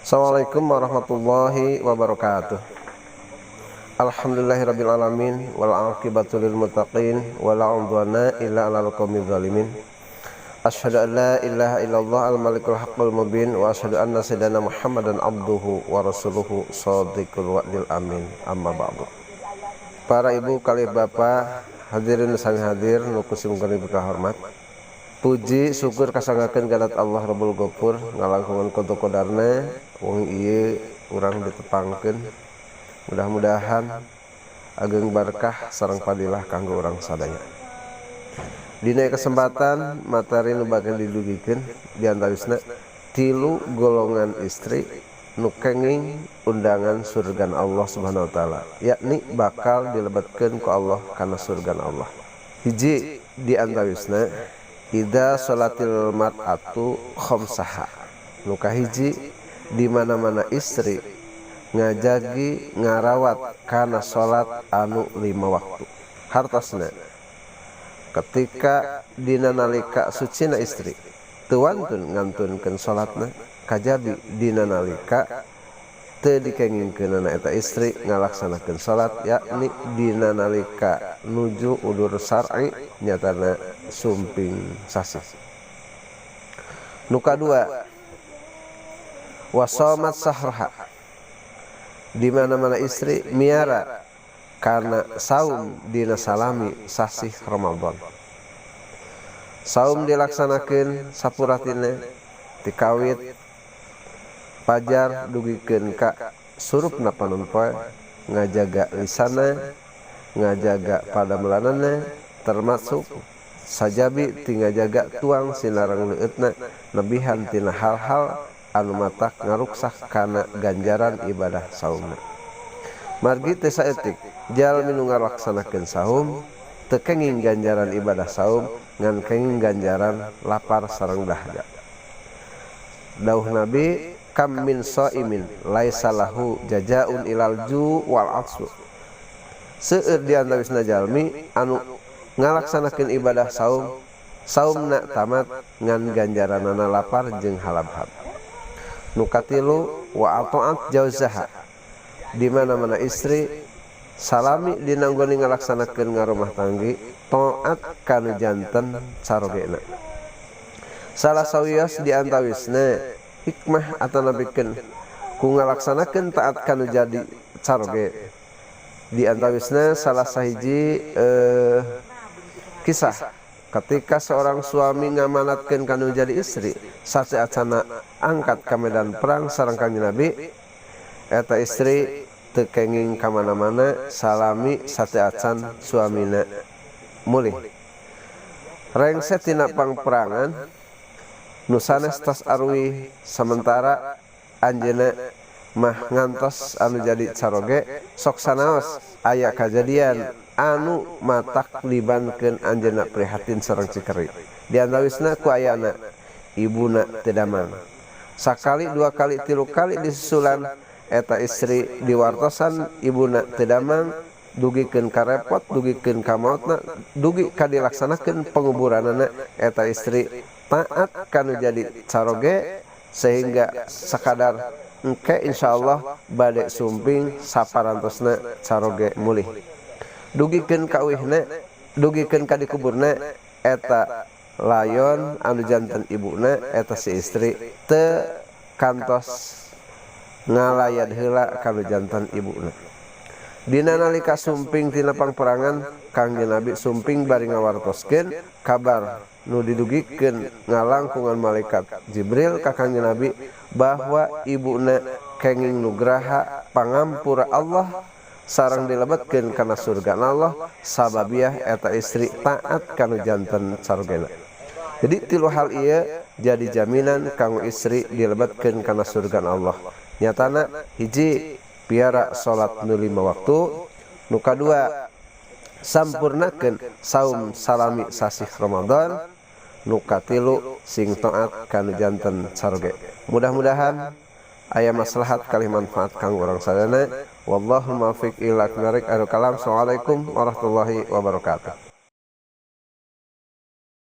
Assalamualaikum warahmatullahi wabarakatuh. Alhamdulillahirabbil alamin wal aqibatu lil muttaqin wala udwana illa 'alal qaumidz zalimin. Asyhadu an la ilaha illallah al malikul haqqul mubin wa asyhadu anna sayyidana Muhammadan abduhu wa rasuluhu shadiqul wa'dil amin. Amma ba'du. Para ibu kali bapak hadirin sang hadir nu kusim kami hormat. Puji syukur kasangakeun gadat Allah Rabbul Ghafur ngalangkungan kodo kodarna wong ieu urang ditepangkeun. Mudah-mudahan ageng berkah sareng padilah kanggo urang sadaya. Dina kesempatan materi nu bakal didugikeun diantawisna 3 golongan istri nu kenging undangan surgan Allah Subhanahu wa taala, yakni bakal dilebetkeun ku Allah kana surgan Allah. Hiji diantawisna ida sholatil mar'atu khamsaha, nu kahiji di mana-mana istri ngajagi ngarawat kana salat anu 5 waktu. Hartosna ketika dina nalika sucina istri teu wantun ngantunkeun salatna, kajabi dina nalika teu dikengingkeunana eta istri ngalaksanakeun salat, yakni dina nalika nuju udur syar'i nyatana sumping sasih. Nu kadua wasomat sahraha, di mana-mana istri miara karena saum dina salami sasih Ramadan. Saum dilaksanakeun sapuratina ti kawit pajar dugikeun ka surupna panon poe, ngajaga lisana, ngajaga padamelanana, termasuk sajabi ti ngajaga tuang sinareng leueutna lebihan tina hal-hal anu matak ngaruksak kana ganjaran ibadah saumna. Margi teu saeutik jalmi nu ngalaksanakeun saum teu kenging ganjaran ibadah saum ngan kenging ganjaran lapar sareng dahaga. Dawuh Nabi, kam min shaimin laisa lahu jazaun ilal ju wal atsu. Seueur di antawisna jalmi anu ngalaksanakeun ibadah saum, saumna tamat ngan ganjaranana lapar jeung halab-hab. Nu katilu wa ataat jauzaha, di mana-mana istri salami dina nggone ngalaksanakeun ngarumah tanggi taat kana janten sarogena. Salah sawios di antawisna hikmah atana pikeun ku ngalaksanakeun taat kana jadi saroge. Di antawisna salah sahiji kisah ketika seorang suami ngamanatkeun kana jadi istri saceacana angkat ka medan perang sareng Kanjeng Nabi, eta istri teu kenging ka mana-mana salami saceacan suamina mulih. Rengse tina pangperangan nu sanes tos arwi sementara anjeunna mah ngantos anu jadi caroge, sok sanaos aya kajadian anu matak libankeun anjeunna prihatin sareng cikeri. Di antawisna ku ayana ibuna teu damang. Sakali, 2 kali, 3 kali disusulan eta istri diwartosan ibuna teu damang, dugikeun ka repot, dugikeun ka maotna, dugi ka dilaksanakeun penguburanana, eta istri taat kana jadi caroge sehingga sakadar engke insyaallah bade sumping saparantosna caroge mulih. Dugikeun ka uihna, dugikeun ka dikuburna, eta layon anu janten ibuna, eta si istri teu kantos ngalayad heula kana janten ibuna. Dina nalika sumping tina pangperangan, Kangjeng Nabi sumping bari ngawartoskeun kabar nu didugikeun ngalangkungan malaikat Jibril ka Kangjeng Nabi bahwa ibuna kenging nugraha pangampura Allah sareng dilebetkeun kana surga Allah sababiah eta istri taat kana janten sarogena. Jadi 3 hal ieu jadi jaminan kanggo istri dilebetkeun kana surga Allah. Nyatana hiji piara salat nu 5 waktu, nu kadua sampurnakeun saum salami sasih Ramadan, nu katilu sing taat kana janten saroge. Mudah-mudahan aya maslahat kali manfaat kanggo urang sadana. Wallahul muwaffiq ila aqwamit thoriq. Assalamualaikum warahmatullahi wabarakatuh.